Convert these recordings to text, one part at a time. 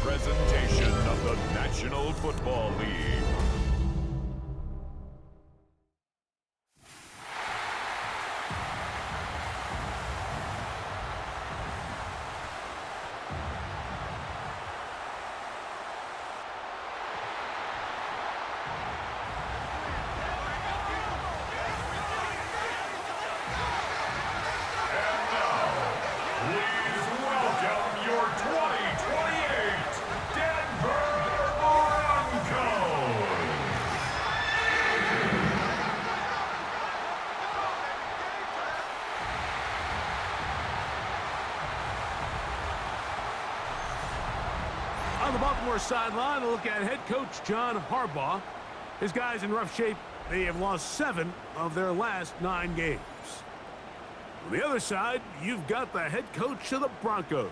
presentation of the National Football League. On the Baltimore sideline, a look at head coach John Harbaugh. His guys in rough shape. They have lost 7 of their last 9 games. On the other side, you've got the head coach of the Broncos.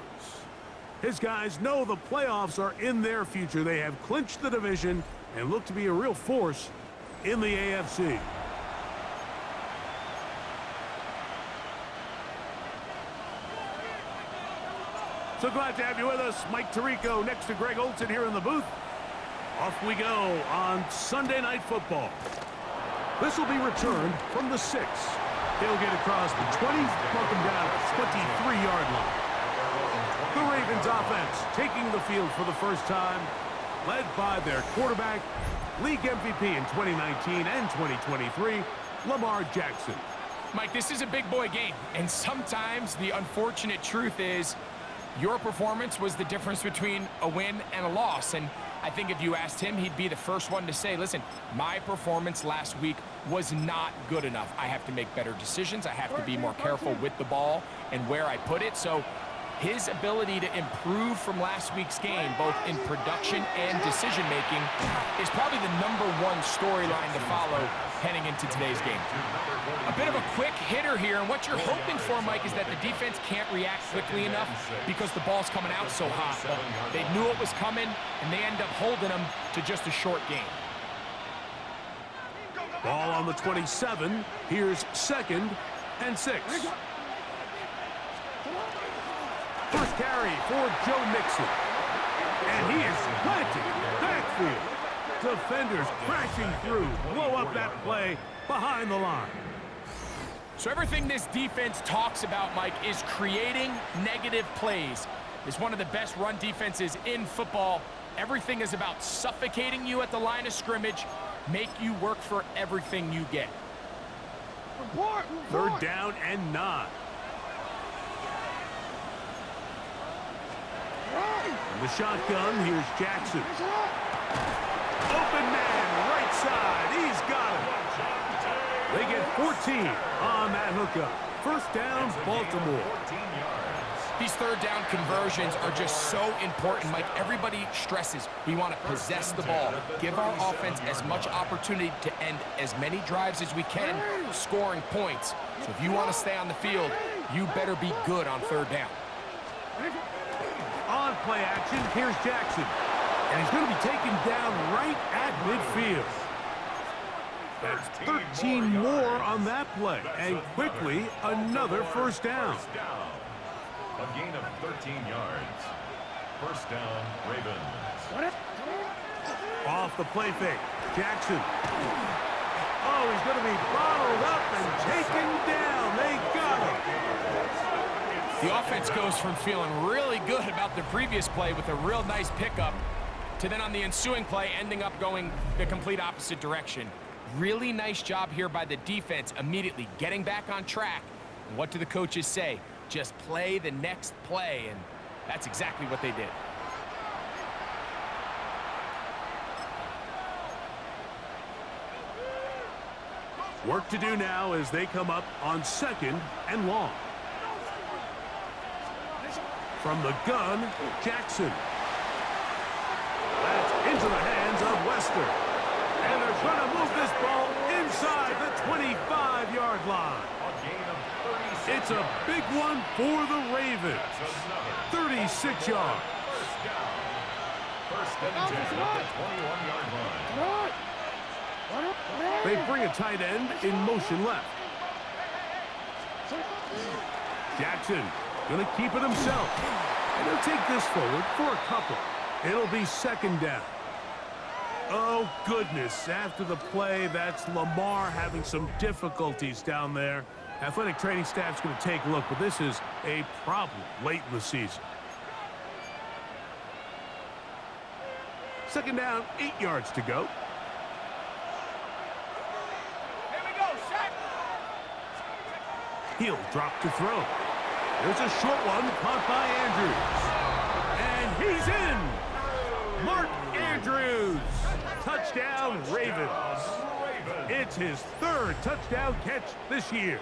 His guys know the playoffs are in their future. They have clinched the division and look to be a real force in the AFC. So glad to have you with us. Mike Tirico next to Greg Olsen here in the booth. Off we go on Sunday Night Football. This will be returned from the 6. He'll get across the 20, welcome down to the 23-yard line. The Ravens offense taking the field for the first time, led by their quarterback, league MVP in 2019 and 2023, Lamar Jackson. Mike, this is a big boy game, and sometimes the unfortunate truth is your performance was the difference between a win and a loss. And I think if you asked him, he'd be the first one to say, listen, my performance last week was not good enough. I have to make better decisions. I have to be more careful with the ball and where I put it. So his ability to improve from last week's game, both in production and decision-making, is probably the #1 storyline to follow heading into today's game. A bit of a quick hitter here, and what you're hoping for, Mike, is that the defense can't react quickly enough because the ball's coming out so hot. But they knew it was coming, and they end up holding them to just a short game. Ball on the 27. Here's 2nd and 6. First carry for Joe Mixon. And he is planting backfield. Defenders crashing through. Blow up that play behind the line. So everything this defense talks about, Mike, is creating negative plays. It's one of the best run defenses in football. Everything is about suffocating you at the line of scrimmage, make you work for everything you get. 3rd down and 9. In the shotgun, here's Jackson. Open man, right side. He's got it. They get 14 on that hookup. First down, Baltimore. These 3rd down conversions are just so important, Mike. Everybody stresses we want to possess the ball, give our offense as much opportunity to end as many drives as we can, scoring points. So if you want to stay on the field, you better be good on 3rd down. On play action, here's Jackson. And he's going to be taken down right at midfield. That's 13 more on that play. And quickly, another first down. A gain of 13 yards. First down, Ravens. Off the play fake, Jackson. Oh, he's going to be bottled up and taken down. They got him. The offense goes from feeling really good about the previous play with a real nice pickup to then on the ensuing play ending up going the complete opposite direction. Really nice job here by the defense immediately getting back on track. And what do the coaches say? Just play the next play, and that's exactly what they did. Work to do now as they come up on 2nd and long. From the gun, Jackson. That's into the hands of Wester. And they're going to move this ball inside the 25-yard line. It's a big one for the Ravens. 36 yards. First and 10 at the 21-yard line. They bring a tight end in motion left. Jackson going to keep it himself. And he'll take this forward for a couple. It'll be second down. Oh, goodness. After the play, that's Lamar having some difficulties down there. Athletic training staff's going to take a look, but this is a problem late in the season. Second down, 8 yards to go. Here we go, set. He'll drop to throw. There's a short one caught by Andrews. And he's in! Mark Andrews! Touchdown, Ravens. It's his 3rd touchdown catch this year.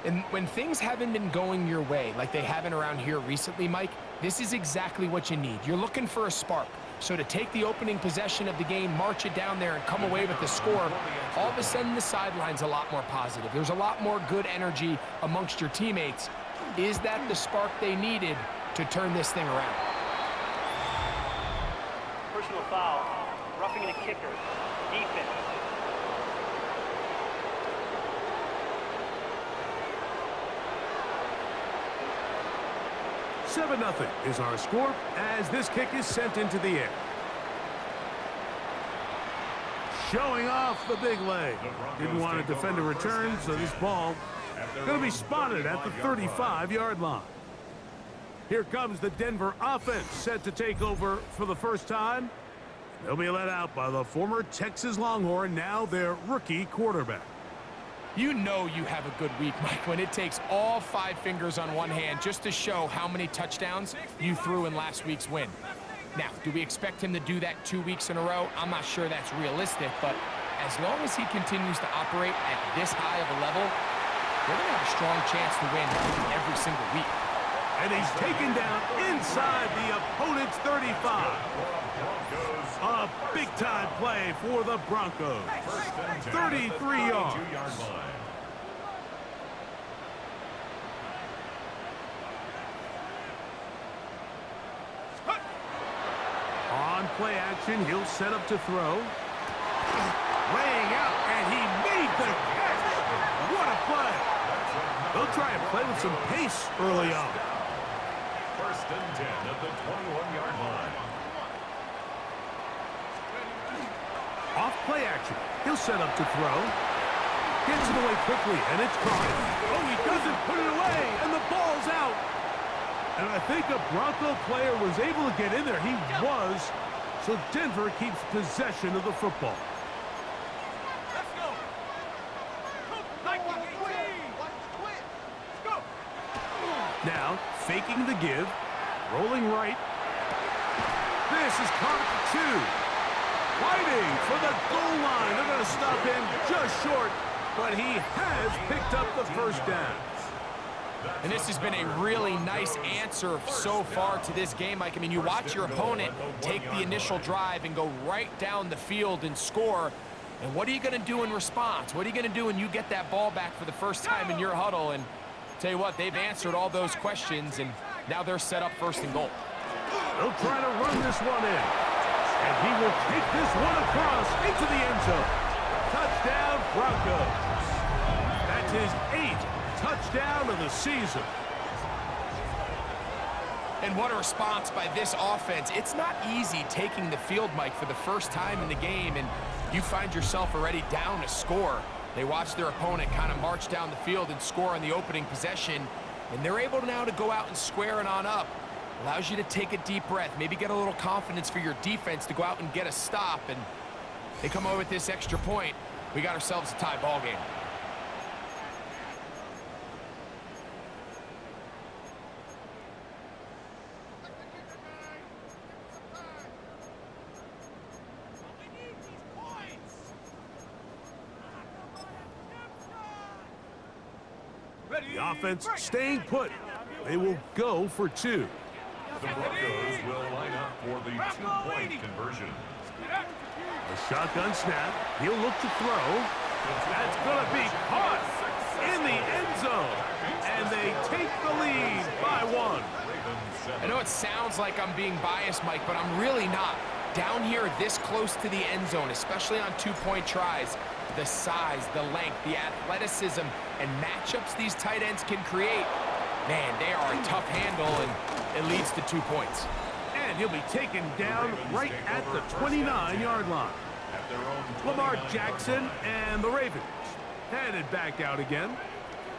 And when things haven't been going your way like they haven't around here recently, Mike, this is exactly what you need. You're looking for a spark. So to take the opening possession of the game, march it down there, and come away with the score, all of a sudden the sideline's a lot more positive. There's a lot more good energy amongst your teammates. Is that the spark they needed to turn this thing around? Personal foul, roughing the kicker, defense. Seven 0 is our score as this kick is sent into the air. Showing off the big leg. Didn't want to defend a return, so this ball going to be spotted at the 35-yard line. Here comes the Denver offense set to take over for the first time. They'll be let out by the former Texas Longhorn, now their rookie quarterback. You know you have a good week, Mike, when it takes all 5 fingers on one hand just to show how many touchdowns you threw in last week's win. Now, do we expect him to do that 2 weeks in a row? I'm not sure that's realistic, but as long as he continues to operate at this high of a level, they're going to have a strong chance to win every single week. And he's taken down inside the opponent's 35. A big-time play for the Broncos. 33 yards. On play action, he'll set up to throw. Laying out, and he made the catch. What a play. They'll try and play with some pace early on. First and 10 at the 21-yard line. Off play action. He'll set up to throw. Gets it away quickly, and it's caught. Oh, he doesn't put it away, and the ball's out. And I think a Bronco player was able to get in there. He was. So Denver keeps possession of the football. Let's go. Now, faking the give. Rolling right. This is caught at the 2. Fighting for the goal line. They're going to stop him just short, but he has picked up the first down. And this has been a really nice answer so far to this game, Mike. I mean, you watch your opponent take the initial drive and go right down the field and score. And what are you going to do in response? What are you going to do when you get that ball back for the first time in your huddle? And tell you what, they've answered all those questions, and now they're set up first and goal. They'll try to run this one in. And he will take this one across into the end zone. Touchdown, Broncos. That's his 8th touchdown of the season. And what a response by this offense. It's not easy taking the field, Mike, for the first time in the game, and you find yourself already down a score. They watch their opponent kind of march down the field and score on the opening possession, and they're able now to go out and square it on up. Allows you to take a deep breath, maybe get a little confidence for your defense to go out and get a stop, and they come over with this extra point. We got ourselves a tie ball game. The offense staying put. They will go for 2. The Broncos will line up for the 2-point conversion. A shotgun snap. He'll look to throw. That's going to be caught in the end zone. And they take the lead by 1. I know it sounds like I'm being biased, Mike, but I'm really not. Down here this close to the end zone, especially on 2-point tries, the size, the length, the athleticism, and matchups these tight ends can create, man, they are a tough handle, and it leads to 2 points. And he'll be taken down right at the 29-yard line. At their own Lamar 29-yard Jackson line. and the Ravens headed back out again.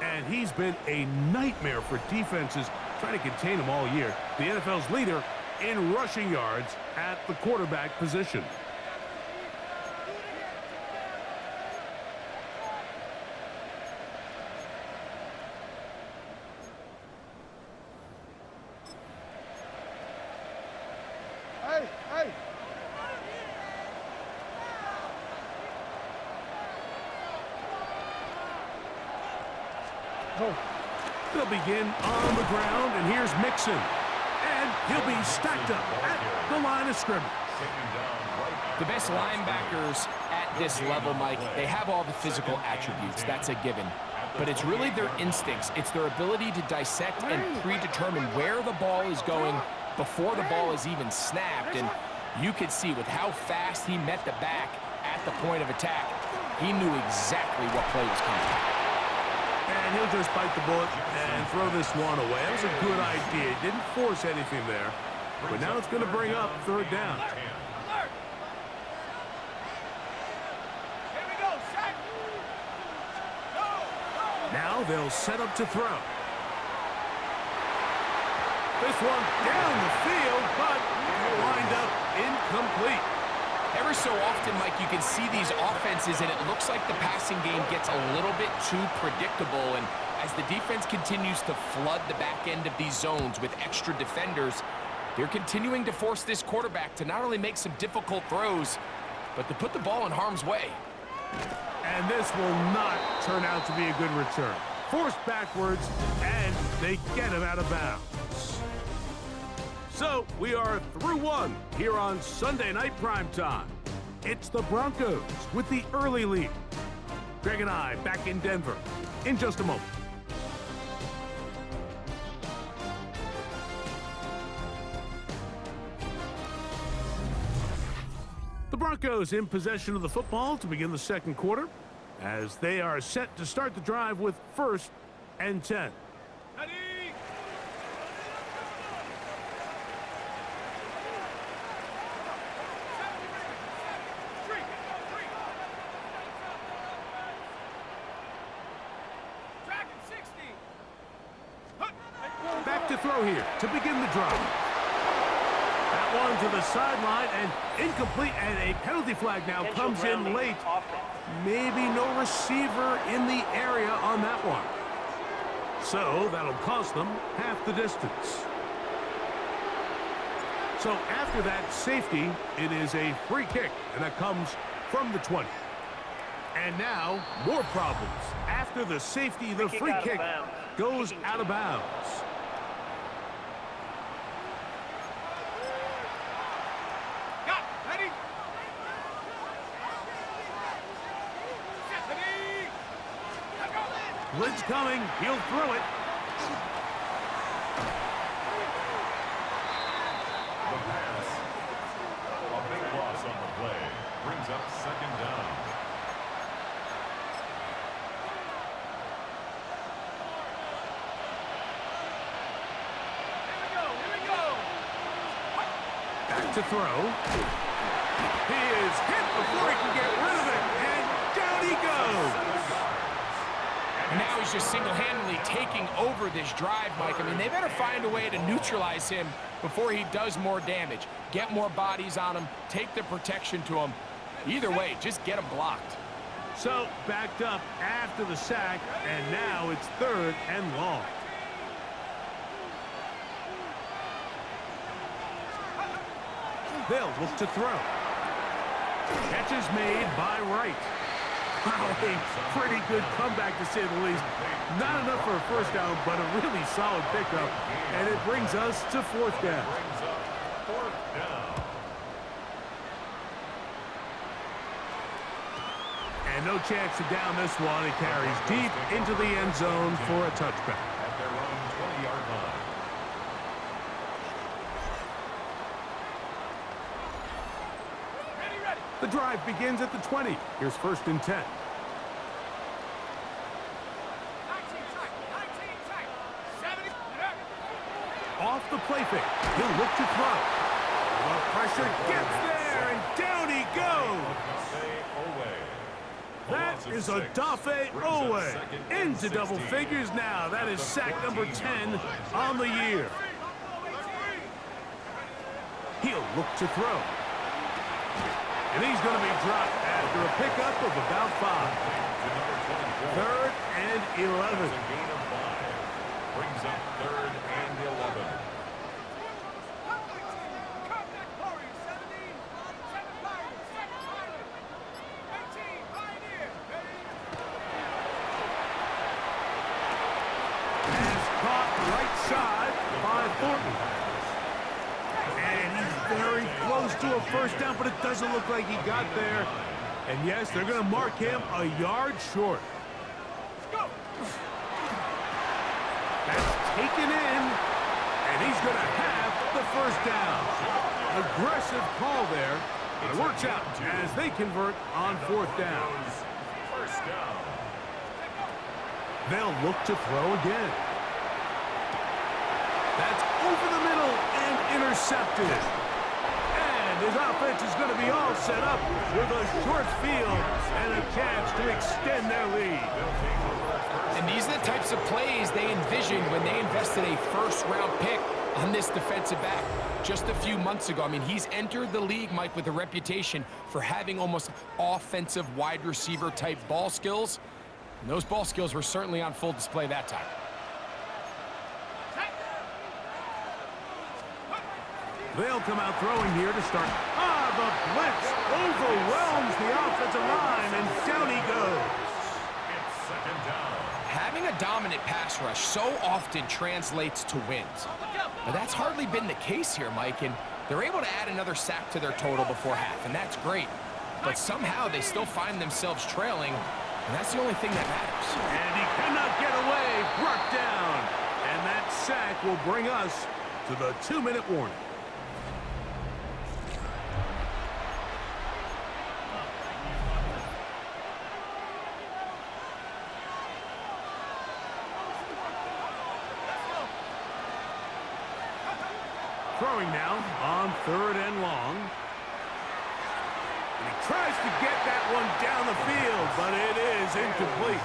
And he's been a nightmare for defenses trying to contain him all year. The NFL's leader in rushing yards at the quarterback position. Hey! They'll begin on the ground, and here's Mixon. And he'll be stacked up at the line of scrimmage. The best linebackers at this level, Mike, they have all the physical attributes. That's a given. But it's really their instincts. It's their ability to dissect and predetermine where the ball is going before the ball is even snapped. And you could see with how fast he met the back at the point of attack, he knew exactly what play was coming. And he'll just bite the bullet and throw this one away. That was a good idea. He didn't force anything there. But now it's going to bring up third down. Alert! Here we go, set! Go! Now they'll set up to throw. This one down the field, but it'll wind up incomplete. Ever so often, Mike, you can see these offenses, and it looks like the passing game gets a little bit too predictable. And as the defense continues to flood the back end of these zones with extra defenders, they're continuing to force this quarterback to not only make some difficult throws, but to put the ball in harm's way. And this will not turn out to be a good return. Forced backwards, and they get him out of bounds. So we are through one here on Sunday Night Primetime. It's the Broncos with the early lead. Greg and I back in Denver in just a moment. The Broncos in possession of the football to begin the second quarter as they are set to start the drive with 1st and 10. Ready! Back to throw here to begin the drive. That one to the sideline and incomplete, and a penalty flag now comes in late. Maybe no receiver in the area on that one. So that'll cost them half the distance. So after that safety, it is a free kick, and that comes from the 20. And now, more problems. After the safety, the free kick goes out of bounds. Ready? Set, ready? Let go! Blitz coming. He'll throw it. The pass. A big loss on the play. Brings up 2nd down. Here we go! Back to throw. He is hit before he can get rid of it. And down he goes. And now he's just single-handedly taking over this drive, Mike. I mean, they better find a way to neutralize him before he does more damage. Get more bodies on him, take the protection to him. Either way, just get him blocked. So backed up after the sack, and now it's 3rd and long. They'll look to throw. Catch is made by Wright. Wow, a pretty good comeback to say the least. Not enough for a first down, but a really solid pickup. And it brings us to 4th down. Brings up 4th down. And no chance to down this one. It carries deep into the end zone for a touchback. At their own 20-yard line. Ready? The drive begins at the 20. Here's 1st and 10. 19 tight, 70. the play fake. He'll look to throw. The pressure gets there, and down he goes. That is Odafe Owe into double figures now. That is sack number 10 on the year. He'll look to throw. And he's going to be dropped after a pickup of about 5. 3rd and 11. Brings up 3rd and 11. Very close to a first down, but it doesn't look like he got there. And yes, they're going to mark him a yard short. That's taken in, and he's going to have the first down. Aggressive call there, but it works out as they convert on 4th down. First down. They'll look to throw again. That's over the middle and intercepted. His offense is going to be all set up with a short field and a chance to extend their lead. And these are the types of plays they envisioned when they invested a first-round pick on this defensive back just a few months ago. I mean, he's entered the league, Mike, with a reputation for having almost offensive wide receiver type ball skills. And those ball skills were certainly on full display that time. They'll come out throwing here to start. The blitz overwhelms the offensive line, and down he goes. It's 2nd down. Having a dominant pass rush so often translates to wins. But that's hardly been the case here, Mike, and they're able to add another sack to their total before half, and that's great. But somehow they still find themselves trailing, and that's the only thing that matters. And he cannot get away, brought down. And that sack will bring us to the 2-minute warning. Throwing now on 3rd and long. And he tries to get that one down the field, but it is incomplete.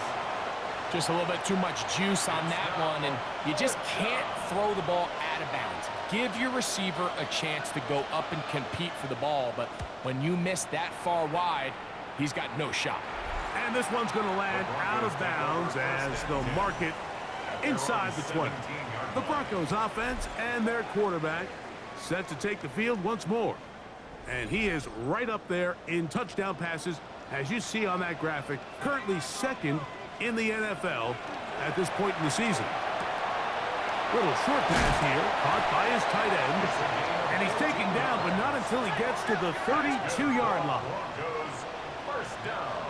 Just a little bit too much juice on that one, and you just can't throw the ball out of bounds. Give your receiver a chance to go up and compete for the ball, but when you miss that far wide, he's got no shot. And this one's going to land out of bounds as they'll mark it inside the 20. The Broncos offense and their quarterback set to take the field once more. And he is right up there in touchdown passes, as you see on that graphic, currently 2nd in the NFL at this point in the season. Little short pass here, caught by his tight end. And he's taken down, but not until he gets to the 32-yard line. Broncos, first down.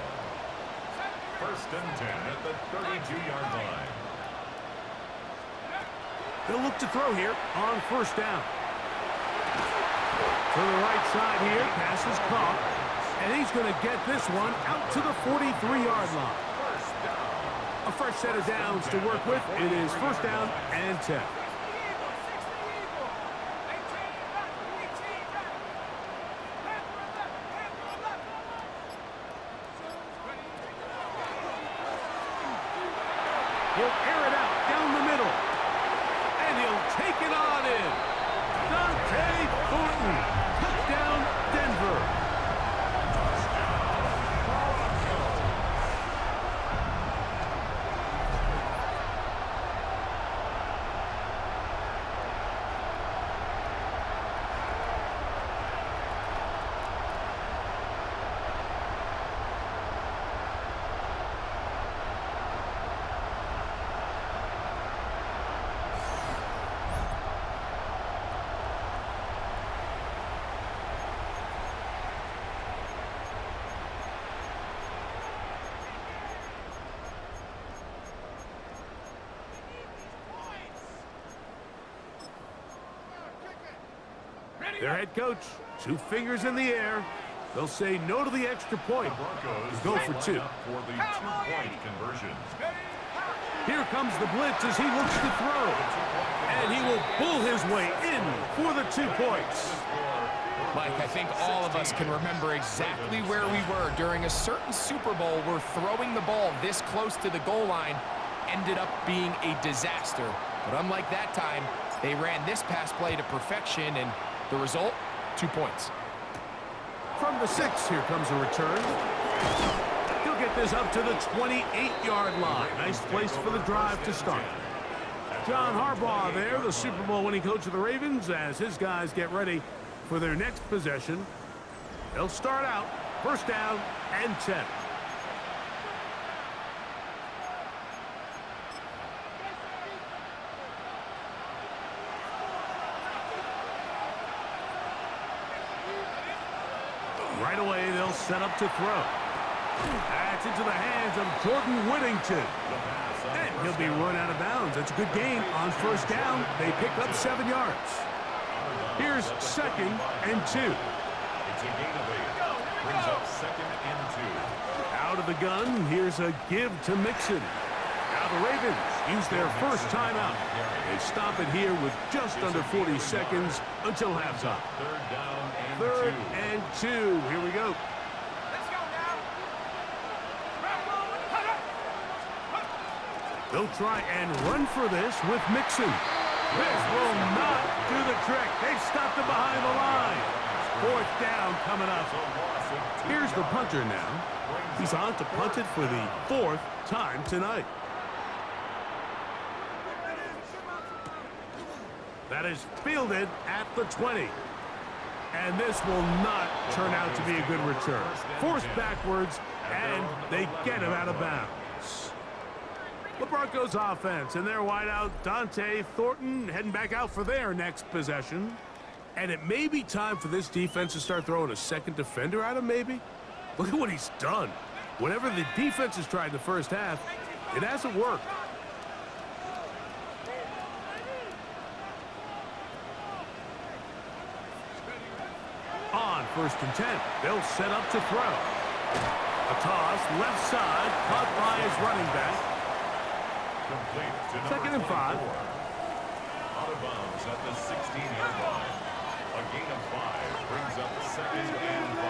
1st and 10 at the 32-yard line. They'll look to throw here on 1st down. To the right side here, pass is caught. And he's going to get this one out to the 43-yard line. A fresh set of downs to work with. It is 1st down and 10. He'll air it out down the middle. And he'll take it on in. Dante Thornton. Touchdown, Denver. Their head coach, 2 fingers in the air. They'll say no to the extra point. Broncos Go for 2. for the 2-point conversion. Here comes the blitz as he looks to throw. And he will pull his way in for the 2 points. Mike, I think all of us can remember exactly where we were during a certain Super Bowl where throwing the ball this close to the goal line ended up being a disaster. But unlike that time, they ran this pass play to perfection, and the result, 2 points. From the 6, here comes a return. He'll get this up to the 28-yard line. Nice place for the drive to start. John Harbaugh there, the Super Bowl winning coach of the Ravens, as his guys get ready for their next possession. They'll start out first down and 10. Right away, they'll set up to throw. That's into the hands of Jordan Whittington. And he'll be run out of bounds. That's a good gain on first down. They pick up 7 yards. Here's 2nd and 2. It's a gain of 8. Brings up 2nd and 2. Out of the gun, here's a give to Mixon. Now the Ravens use their first timeout. They stop it here with just under 40 seconds until halftime. 3rd and 2. Here we go. Let's go now. They'll try and run for this with Mixon. This will not do the trick. They've stopped him behind the line. 4th down coming up. Here's the punter now. He's on to punt it for the 4th time tonight. That is fielded at the 20. And this will not turn out to be a good return. Forced backwards, and they get him out of bounds. The Broncos offense and their wideout, Dante Thornton, heading back out for their next possession. And it may be time for this defense to start throwing a second defender at him, maybe. Look at what he's done. Whatever the defense has tried in the first half, it hasn't worked. On 1st and 10, they'll set up to throw. A toss, left side, caught by his running back. Complete to 2nd and 5. Out of bounds at the 16-yard line. A gain of 5 brings up 2nd and 5.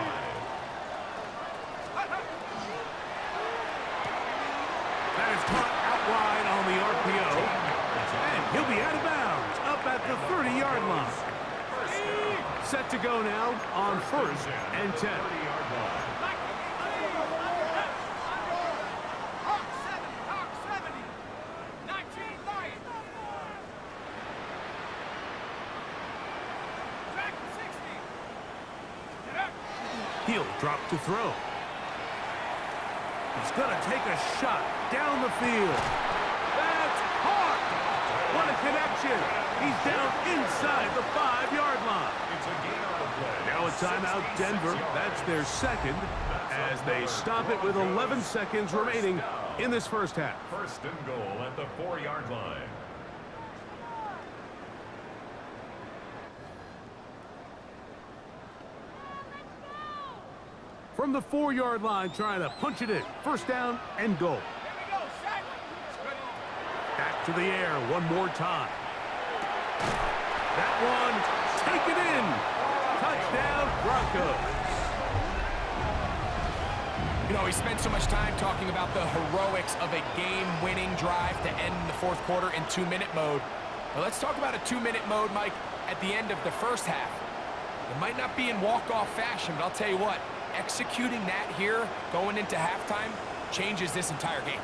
That is caught out wide on the RPO. And he'll be out of bounds up at the 30-yard line. Set to go now on 1st and 10. He'll drop to throw. He's going to take a shot down the field. That's caught. What a connection. He's down inside the 5-yard line. It's a gain on the play. Now a timeout, Denver. That's their 2nd as they stop it with 11 seconds remaining in this first half. 1st and goal at the 4-yard line. From the 4-yard line, trying to punch it in. 1st down and goal. Back to the air one more time. That one, taken in. Touchdown, Broncos. You know, we spent so much time talking about the heroics of a game-winning drive to end the 4th quarter in 2-minute mode. Now let's talk about a 2-minute mode, Mike, at the end of the first half. It might not be in walk-off fashion, but I'll tell you what, executing that here going into halftime changes this entire game.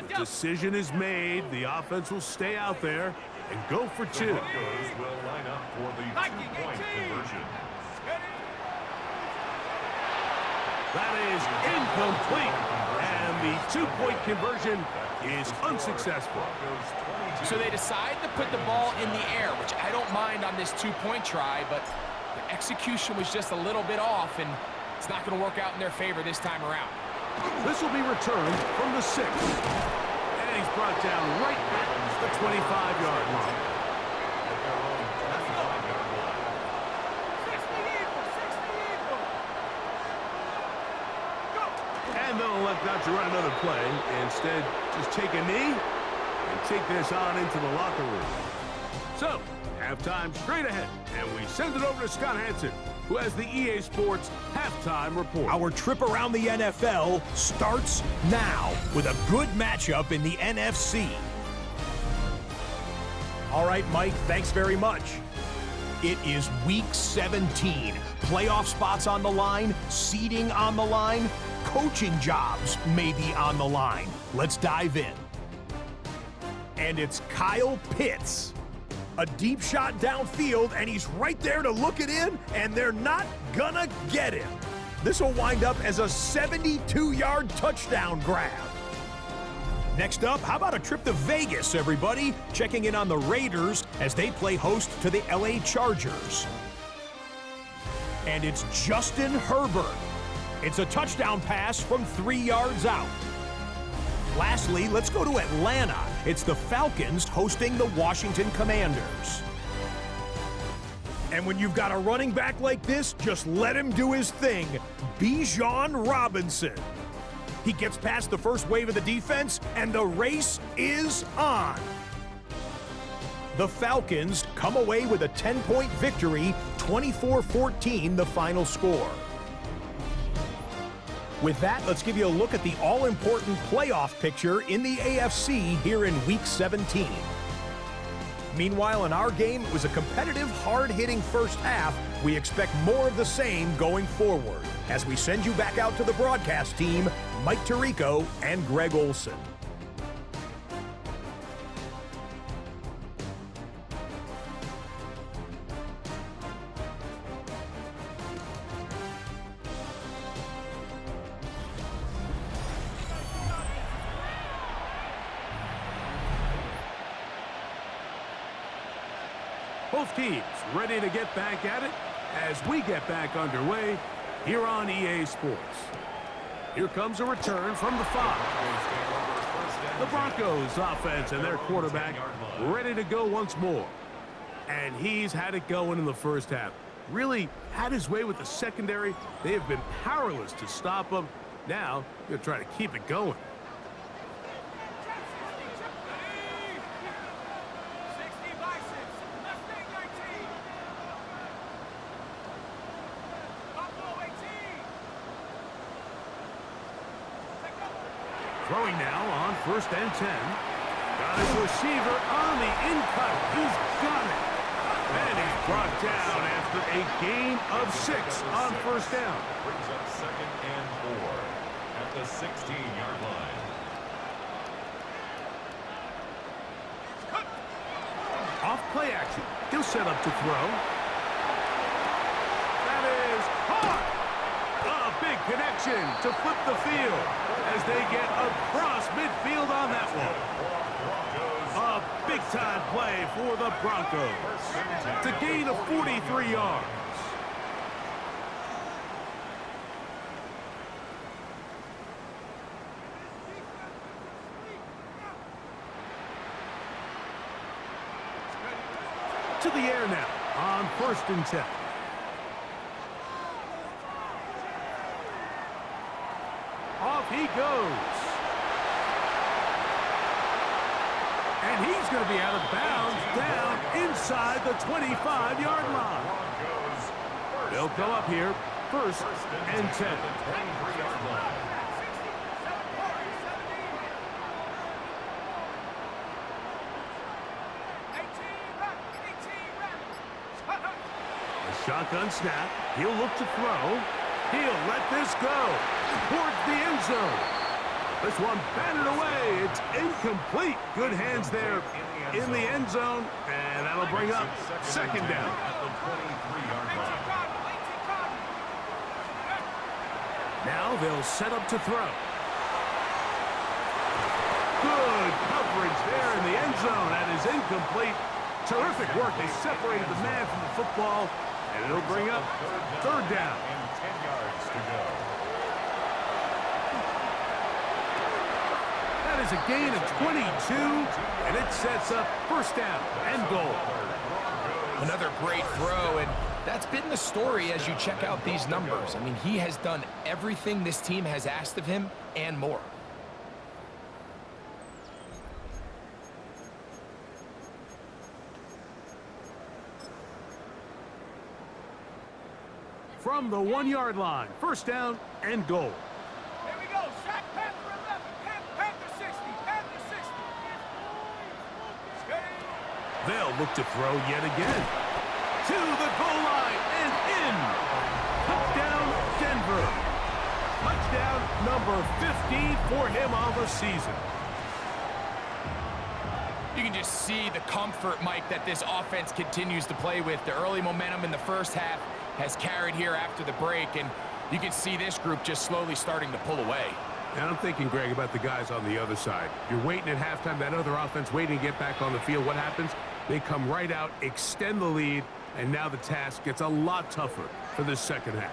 The decision is made. The offense will stay out there and go for 2. The Broncos will line up for the 2-point conversion. That is incomplete. And the two-point conversion is unsuccessful. So they decide to put the ball in the air, which I don't mind on this two-point try, but the execution was just a little bit off, and it's not going to work out in their favor this time around. This will be returned from the 6. And he's brought down right at the 25-yard line. And they'll elect not to run another play. Instead, just take a knee and take this on into the locker room. So, halftime straight ahead, and we send it over to Scott Hansen, who has the EA Sports halftime report. Our trip around the NFL starts now with a good matchup in the NFC. All right, Mike, thanks very much. It is Week 17. Playoff spots on the line, seeding on the line, coaching jobs may be on the line. Let's dive in. And it's Kyle Pitts. A deep shot downfield, and he's right there to look it in, and they're not gonna get him. This will wind up as a 72-yard touchdown grab. Next up, how about a trip to Vegas, everybody? Checking in on the Raiders as they play host to the LA Chargers. And it's Justin Herbert. It's a touchdown pass from 3 yards out. Lastly, let's go to Atlanta. It's the Falcons hosting the Washington Commanders. And when you've got a running back like this, just let him do his thing. Bijan Robinson. He gets past the first wave of the defense, and the race is on. The Falcons come away with a 10-point victory, 24-14 the final score. With that, let's give you a look at the all-important playoff picture in the AFC here in Week 17. Meanwhile, in our game, it was a competitive, hard-hitting first half. We expect more of the same going forward. As we send you back out to the broadcast team, Mike Tirico and Greg Olson. Both teams ready to get back at it as we get back underway here on EA Sports. Here comes a return from the 5. The Broncos offense and their quarterback ready to go once more. And he's had it going in the first half. Really had his way with the secondary. They have been powerless to stop him. Now, they're trying to keep it going. Throwing now on 1st and 10. Got his receiver on the in-cut. He's got it. And he's brought down after a gain of 6 on 1st down. Brings up 2nd and 4 at the 16-yard line. Off play action. He'll set up to throw. That is caught. A big connection to flip the field as they get across midfield on that one. A big-time play for the Broncos to gain of 43 yards. To the air now on 1st and 10. Off he goes. And he's going to be out of bounds down inside the 25-yard line. They'll go up here, 1st and 10. A shotgun snap. He'll look to throw. He'll let this go towards the end zone. This one batted away. It's incomplete. Good hands there in the end zone, and that'll bring up 2nd down. Now they'll set up to throw. Good coverage there in the end zone. That is incomplete. Terrific work. They separated the man from the football, and it'll bring up third down. And 10 yards to go. That is a gain of 22, and it sets up first down and goal. Another great throw, and that's been the story as you check out these numbers. I mean, he has done everything this team has asked of him and more. From the 1-yard line, first down and goal. Here we go. Sack Panther 11. Panther 60. Panther 60. Steady. They'll look to throw yet again. To the goal line and in. Touchdown, Denver. Touchdown number 15 for him on the season. You can just see the comfort, Mike, that this offense continues to play with. The early momentum in the first half has carried here after the break, and you can see this group just slowly starting to pull away. And I'm thinking, Greg, about the guys on the other side. You're waiting at halftime, that other offense waiting to get back on the field. What happens? They come right out, extend the lead, and now the task gets a lot tougher for this second half.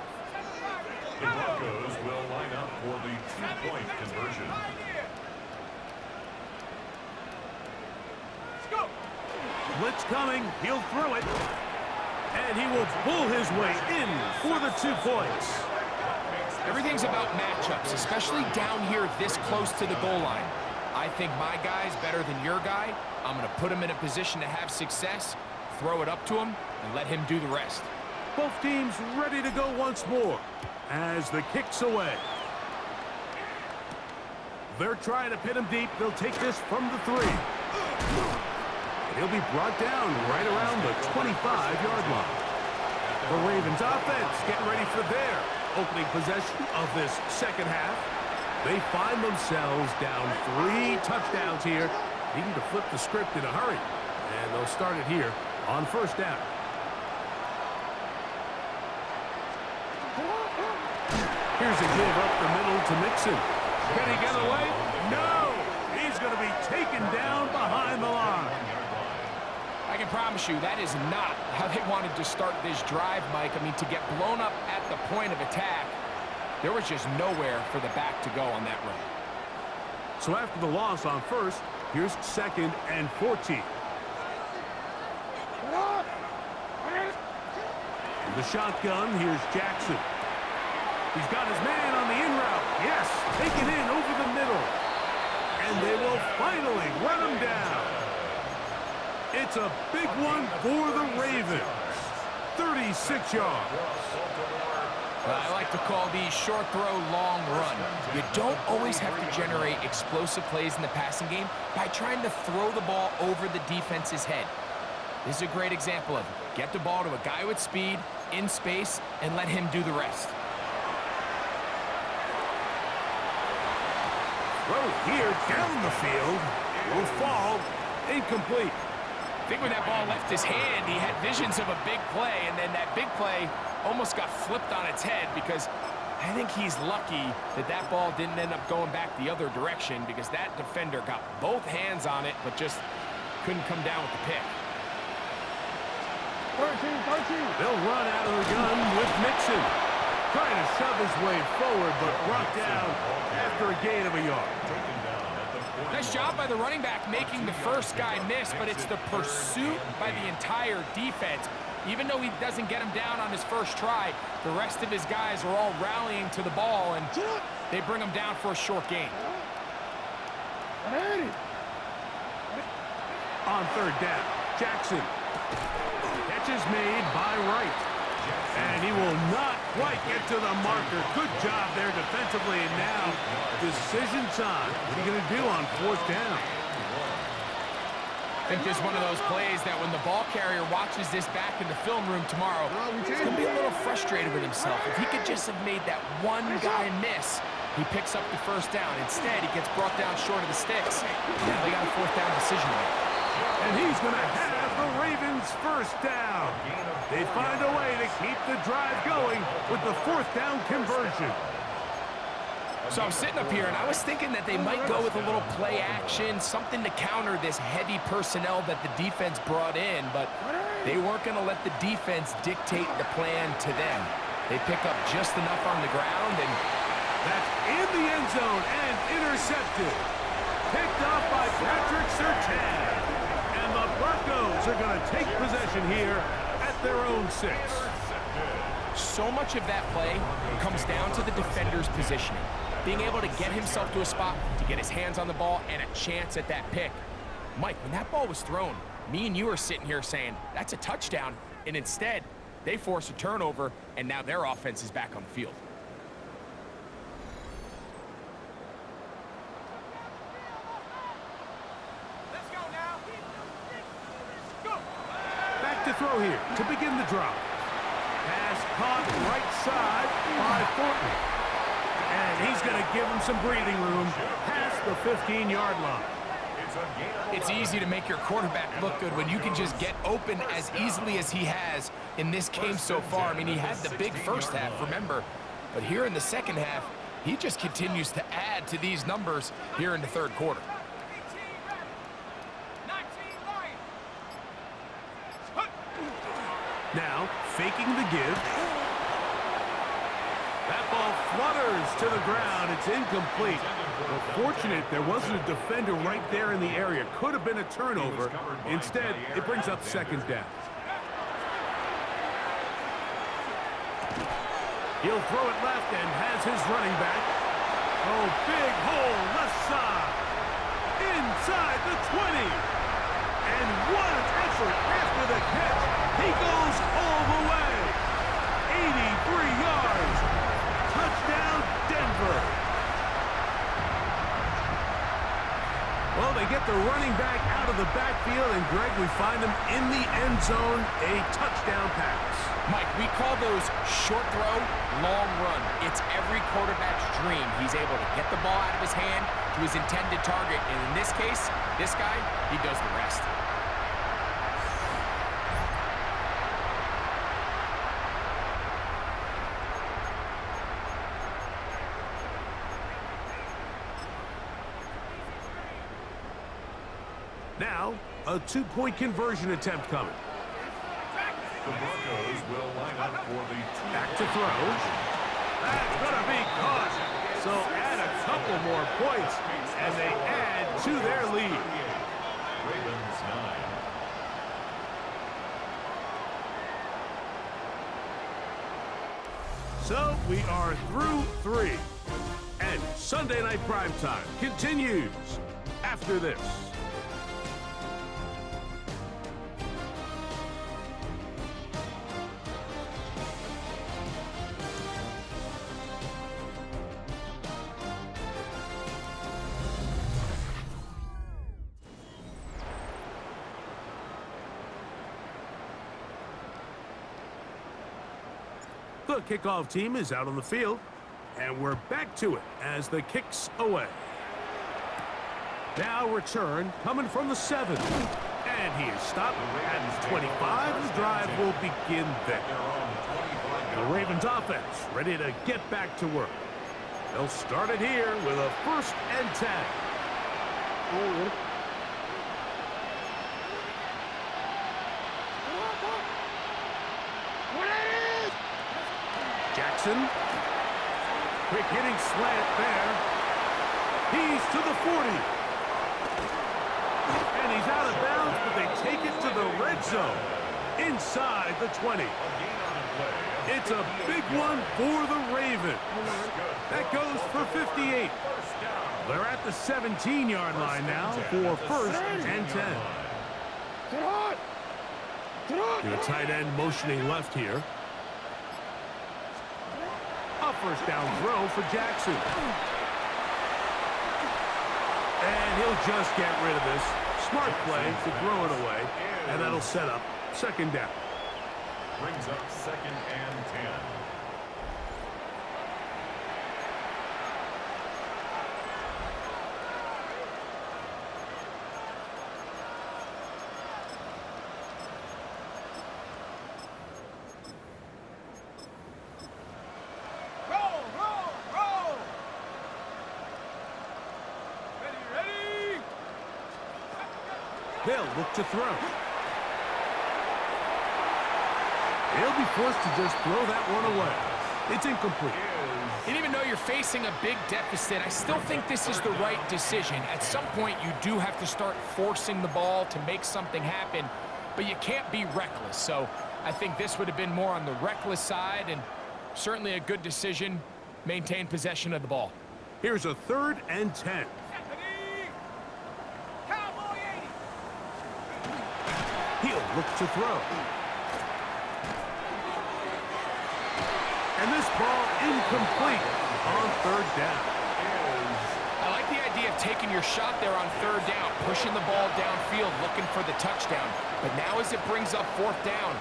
The Broncos will line up for the two-point conversion. Let's go. Blitz coming, he'll throw it, and he will pull his way in for the 2 points. Everything's about matchups, especially down here this close to the goal line. I think my guy's better than your guy. I'm going to put him in a position to have success, throw it up to him, and let him do the rest. Both teams ready to go once more as the kick's away. They're trying to pin him deep. They'll take this from the 3. And he'll be brought down right around the 25-yard line. The Ravens offense getting ready for their opening possession of this second half. They find themselves down 3 touchdowns here, needing to flip the script in a hurry. And they'll start it here on first down. Here's a give up the middle to Mixon. Can he get away? No! He's going to be taken down behind the line. I can promise you that is not how they wanted to start this drive, Mike. I mean, to get blown up at the point of attack, there was just nowhere for the back to go on that run. So after the loss on first, here's second and 14. In the shotgun, here's Jackson. He's got his man on the in route. Yes, taken in over the middle. And they will finally run him down. It's a big one for the Ravens. 36 yards. I like to call these short throw, long run. You don't always have to generate explosive plays in the passing game by trying to throw the ball over the defense's head. This is a great example of it. Get the ball to a guy with speed, in space, and let him do the rest. Throw here down the field. Will fall. Incomplete. I think when that ball left his hand, he had visions of a big play, and then that big play almost got flipped on its head because I think he's lucky that that ball didn't end up going back the other direction because that defender got both hands on it but just couldn't come down with the pick. 13. They'll run out of the gun with Mixon. Trying to shove his way forward, but brought down after a gain of a yard. Nice job by the running back making the first guy miss, but it's the pursuit by the entire defense. Even though he doesn't get him down on his first try, the rest of his guys are all rallying to the ball, and they bring him down for a short gain. On third down, Jackson. Catch is made by Wright. And he will not quite get to the marker. Good job there defensively, and now decision time. What are you going to do on fourth down? I think this is one of those plays that when the ball carrier watches this back in the film room tomorrow, he's going to be a little frustrated with himself. If he could just have made that one guy miss, he picks up the first down. Instead, he gets brought down short of the sticks. Now they got a fourth down decision to make. And he's going to have the Ravens first down. They find a way to keep the drive going with the fourth down conversion. So I'm sitting up here, and I was thinking that they might go with a little play action, something to counter this heavy personnel that the defense brought in, but they weren't going to let the defense dictate the plan to them. They pick up just enough on the ground, and that's in the end zone and intercepted. Picked off by Patrick Surtain. And the Broncos are going to take possession here at their own 6. So much of that play comes down to the defender's positioning. Being able to get himself to a spot, to get his hands on the ball, and a chance at that pick. Mike, when that ball was thrown, me and you are sitting here saying, that's a touchdown, and instead, they force a turnover, and now their offense is back on the field. Let's go now. Go. Back to throw here to begin the drive. Pass caught right side by Thornton. And he's going to give him some breathing room past the 15-yard line. It's easy to make your quarterback look good when you can just get open as easily as he has in this game so far. I mean, he had the big first half, remember. But here in the second half, he just continues to add to these numbers here in the third quarter. 19 Lions. Now, faking the give. That ball flutters to the ground. It's incomplete. Well, fortunate there wasn't a defender right there in the area. Could have been a turnover. Instead, it brings up second down. He'll throw it left and has his running back. Oh, big hole left side. Inside the 20. And what an effort after the catch. He goes all the way. 83 yards. Touchdown, Denver. Well, they get the running back out of the backfield, and Greg, we find him in the end zone, a touchdown pass. Mike, we call those short throw, long run. It's every quarterback's dream. He's able to get the ball out of his hand to his intended target, and in this case, this guy, he does the rest. Now, a two-point conversion attempt coming. The Broncos will line up for the Back to throw. That's going to be caught. So add a couple more points, and they add to their lead. Ravens 9. So we are through 3. And Sunday Night Primetime continues after this. The kickoff team is out on the field, and we're back to it as the kick's away. Now return coming from the 7. And he is stopped at 25. The drive will begin there. The Ravens offense ready to get back to work. They'll start it here with a 1st and 10. Jackson. Quick hitting slant there. He's to the 40. And he's out of bounds, but they take it to the red zone. Inside the 20. It's a big one for the Ravens. That goes for 58. They're at the 17-yard line now for 1st and 10. The tight end motioning left here. A 1st down throw for Jackson. And he'll just get rid of this. Smart play to throw it away. And that'll set up 2nd down. Brings up 2nd and 10. They'll look to throw. He'll be forced to just throw that one away. It's incomplete. And even though you're facing a big deficit, I still think this is the right decision. At some point, you do have to start forcing the ball to make something happen, but you can't be reckless. So I think this would have been more on the reckless side, and certainly a good decision. Maintain possession of the ball. Here's a 3rd and 10. He'll look to throw. And this ball incomplete on 3rd down. I like the idea of taking your shot there on 3rd down, pushing the ball downfield, looking for the touchdown. But now as it brings up 4th down,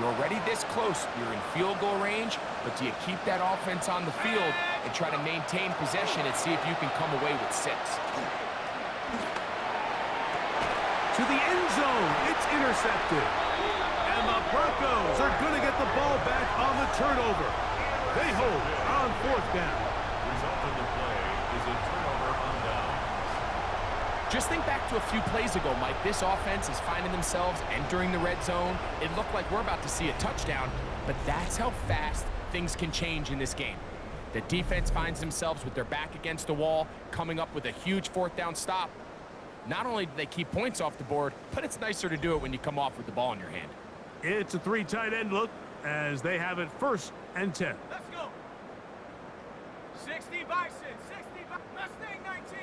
you're already this close. You're in field goal range, but do you keep that offense on the field and try to maintain possession and see if you can come away with 6? To the end zone, it's intercepted. And the Broncos are going to get the ball back on the turnover. They hold on 4th down. Result of the play is a turnover on downs. Just think back to a few plays ago, Mike. This offense is finding themselves entering the red zone. It looked like we're about to see a touchdown, but that's how fast things can change in this game. The defense finds themselves with their back against the wall, coming up with a huge 4th down stop. Not only do they keep points off the board, but it's nicer to do it when you come off with the ball in your hand. It's a 3 tight end look as they have it 1st and 10. Let's go. 60 Bison, 60 Mustang 19.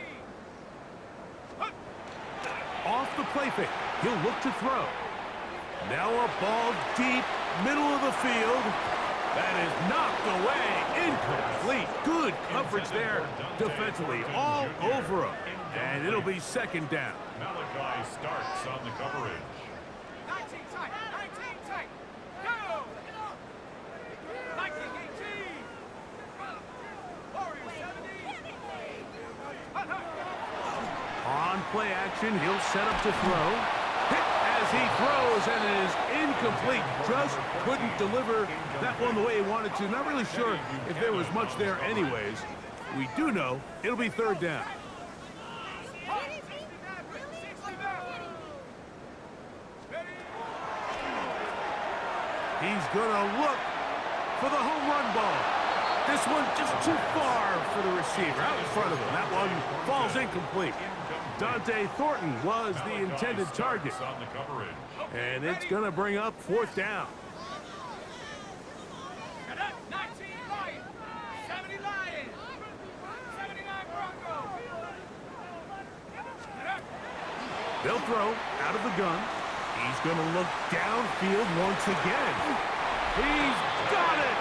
Off the play fake, he'll look to throw. Now a ball deep, middle of the field. That is knocked away, incomplete. Good coverage there defensively, all over him. And it'll be 2nd down. Malachi starts on the coverage. 19 tight, 19 tight. Go! 19, 18. Warrior 70. On play action, he'll set up to throw. Hit as he throws, and it is incomplete. Just couldn't deliver that one the way he wanted to. Not really sure if there was much there anyways. We do know it'll be 3rd down. He's going to look for the home run ball. This one just too far for the receiver, out in front of him. That one falls incomplete. Dante Thornton was the intended target. On the coverage. And it's going to bring up 4th down. 19 Lions, 70 Lions, 79 Broncos. They'll throw out of the gun. He's going to look downfield once again. He's got it!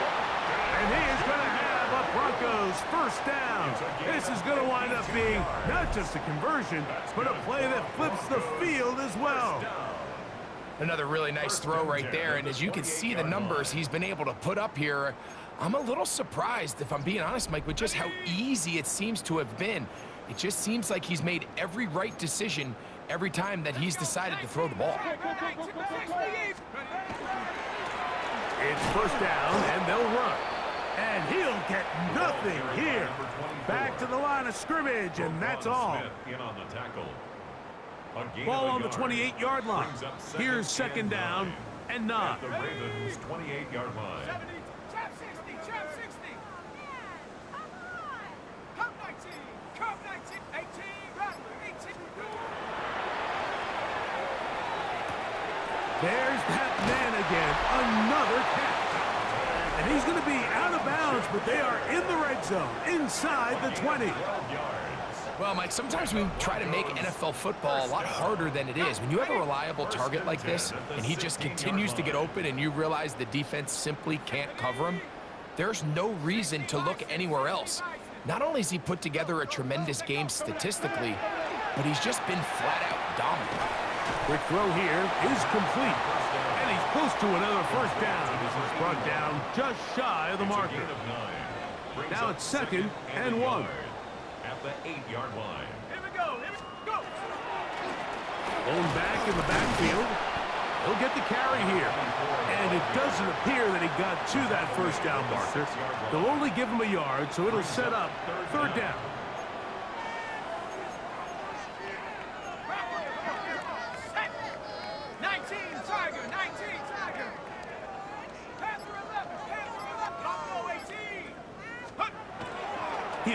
And he is going to have a Broncos 1st down. This is going to wind up being not just a conversion, but a play that flips the field as well. Another really nice throw right there, and as you can see the numbers he's been able to put up here, I'm a little surprised, if I'm being honest, Mike, with just how easy it seems to have been. It just seems like he's made every right decision every time that he's decided to throw the ball. It's 1st down, and they'll run. And he'll get nothing here. Back to the line of scrimmage, and that's all. In on the tackle. Ball on the 28-yard line. Here's 2nd down and 9. At the Ravens' 28-yard line. 70, trap 60, trap 60. Cup 19, cup 19, 18, Rattler, 18. There's that man again, another catch. And he's going to be out of bounds, but they are in the red zone, inside the 20. Well, Mike, sometimes we try to make NFL football a lot harder than it is. When you have a reliable target like this, and he just continues to get open and you realize the defense simply can't cover him, there's no reason to look anywhere else. Not only has he put together a tremendous game statistically, but he's just been flat-out dominant. Quick throw here is complete. And he's close to another 1st down. This is brought down just shy of the marker. Now it's 2nd and 1. At the 8-yard line. Here we go, here we go. Home back in the backfield. He'll get the carry here. And it doesn't appear that he got to that 1st down marker. They'll only give him a yard, so it'll set up 3rd down. Set.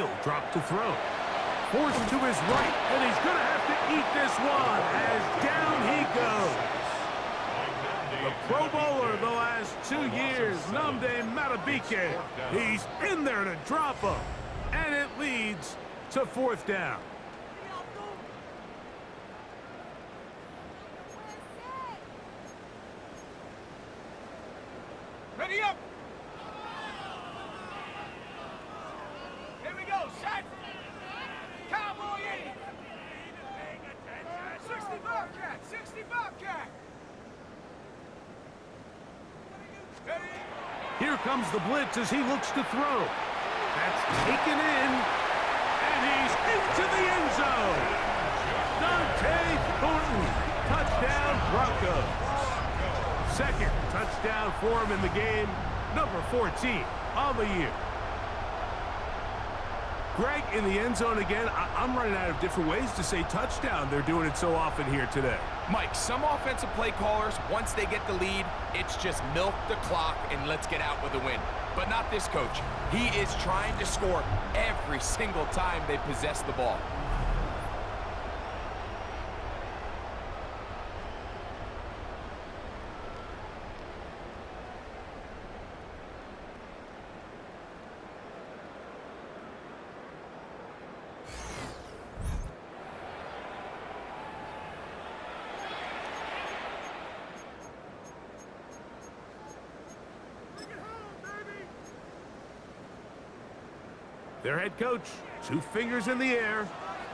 He'll drop to throw. Forced to his right, and he's going to have to eat this one as down he goes. The Pro Bowler the last 2 years, Nnamdi Madubuike. He's in there to drop him, and it leads to 4th down. Ready up. Here we go, set. Cowboy 80. 60 Bobcat, 60 Bobcat. Ready? Here comes the blitz as he looks to throw. That's taken in, and he's into the end zone. Dante Thornton, touchdown Broncos. Second touchdown for him in the game, number 14 on the year. Greg, in the end zone again. I'm running out of different ways to say touchdown. They're doing it so often here today. Mike, some offensive play callers, once they get the lead, it's just milk the clock and let's get out with a win. But not this coach. He is trying to score every single time they possess the ball. Their head coach, 2 fingers in the air.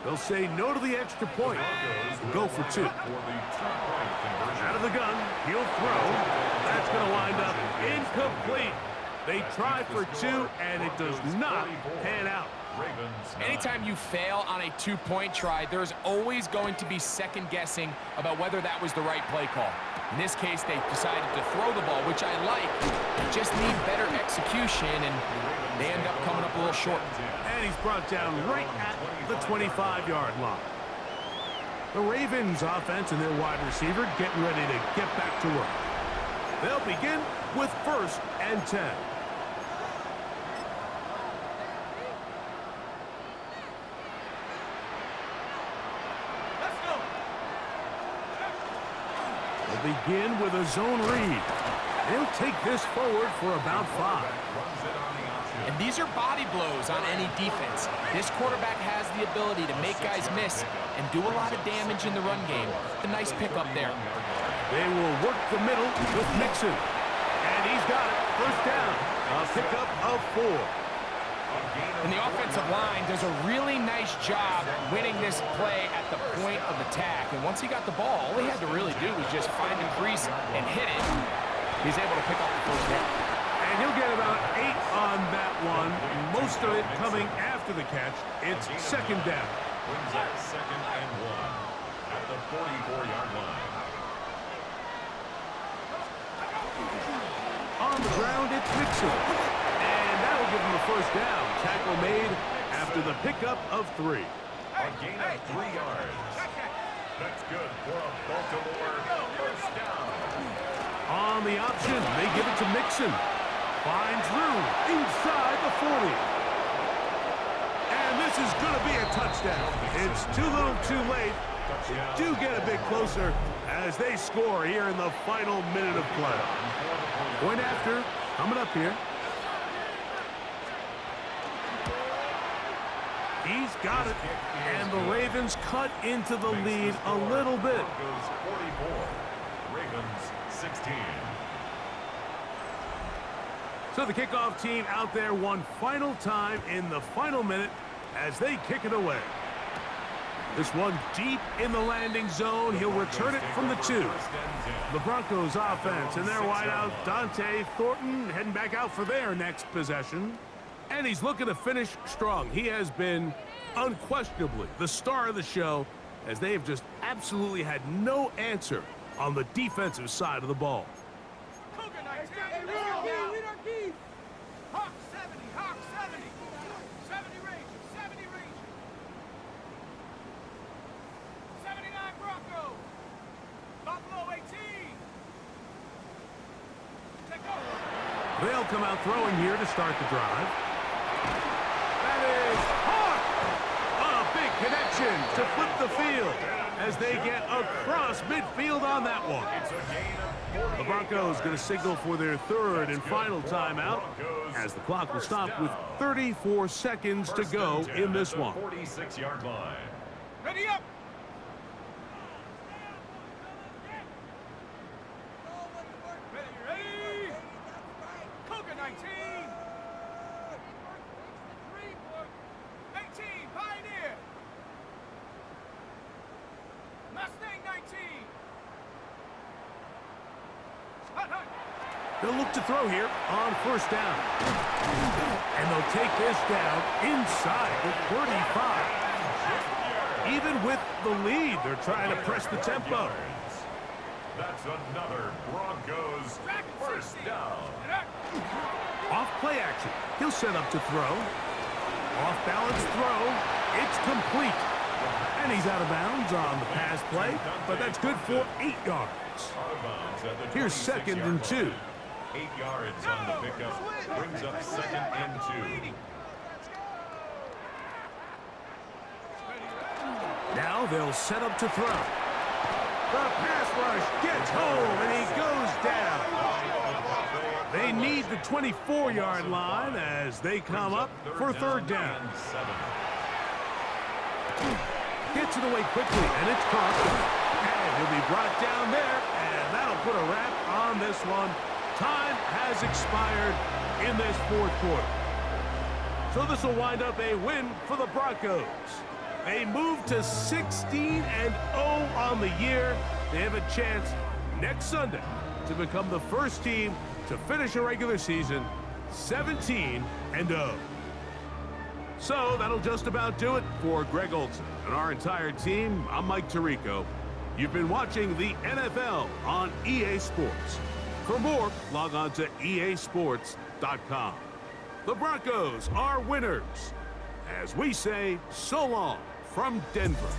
They'll say no to the extra point and go for 2. Out of the gun, he'll throw. That's going to wind up incomplete. They try for 2, and it does not pan out. Anytime you fail on a 2-point try, there's always going to be second guessing about whether that was the right play call. In this case, they decided to throw the ball, which I like. They just need better execution, and they end up coming up a little short. And he's brought down right at the 25-yard line. The Ravens offense and their wide receiver getting ready to get back to work. They'll begin with 1st and 10. Let's go. They'll begin with a zone read. They'll take this forward for about 5. And these are body blows on any defense. This quarterback has the ability to make guys miss and do a lot of damage in the run game. A nice pickup there. They will work the middle with Mixon. And he's got it. 1st down. A pickup of 4. And the offensive line does a really nice job winning this play at the point of attack. And once he got the ball, all he had to really do was just find a crease and hit it. He's able to pick up the 1st down. And he'll get about 8 on that one. Most of it coming after the catch. It's 2nd down. Brings up 2nd and 1 at the 44-yard line. On the ground, it's Mixon. And that'll give him the 1st down. Tackle made after the pickup of 3. A gain of 3 yards. That's good for a Baltimore 1st down. On the option, they give it to Mixon. Finds room inside the 40. And this is going to be a touchdown. It's too little too late. They do get a bit closer as they score here in the final minute of play. Point after, coming up here. He's got it. And the Ravens cut into the lead a little bit. Broncos 44, Ravens 16. So the kickoff team out there one final time in the final minute as they kick it away. This one deep in the landing zone. He'll return it from the 2. The Broncos offense and their wideout, Dante Thornton, heading back out for their next possession. And he's looking to finish strong. He has been unquestionably the star of the show as they have just absolutely had no answer on the defensive side of the ball. Cougar 19. Let's go now. Hawk 70. Hawk 70. 70 Rangers. 70 Rangers. 79 Broncos. Buffalo 18. Take over. They'll come out throwing here to start the drive. That is action to flip the field as they get across midfield on that one. The Broncos going to signal for their third and final timeout as the clock will stop with 34 seconds to go in this one. 46-yard line. Ready up. Ready. Cougar 19. 18, Pioneer. Mustang 19. Hunt, hunt. They'll look to throw here on first down. And they'll take this down inside the 35. Even with the lead, they're trying to press the tempo. That's another Broncos first down. Off play action. He'll set up to throw. Off balance throw. It's complete. And he's out of bounds on the pass play, but that's good for 8 yards. Out of bounds at the Here's second and 2. 8 yards on the pickup. Brings up second and 2. Now they'll set up to throw. The pass rush gets home, and he goes down. They need the 24-yard line as they come up for third down. Gets it away quickly, and it's caught. And he'll be brought down there, and that'll put a wrap on this one. Time has expired in this fourth quarter. So this will wind up a win for the Broncos. They move to 16-0 on the year. They have a chance next Sunday to become the first team to finish a regular season 17-0. So that'll just about do it for Greg Olsen and our entire team. I'm Mike Tirico. You've been watching the NFL on EA Sports. For more, log on to easports.com. The Broncos are winners. As we say, so long from Denver.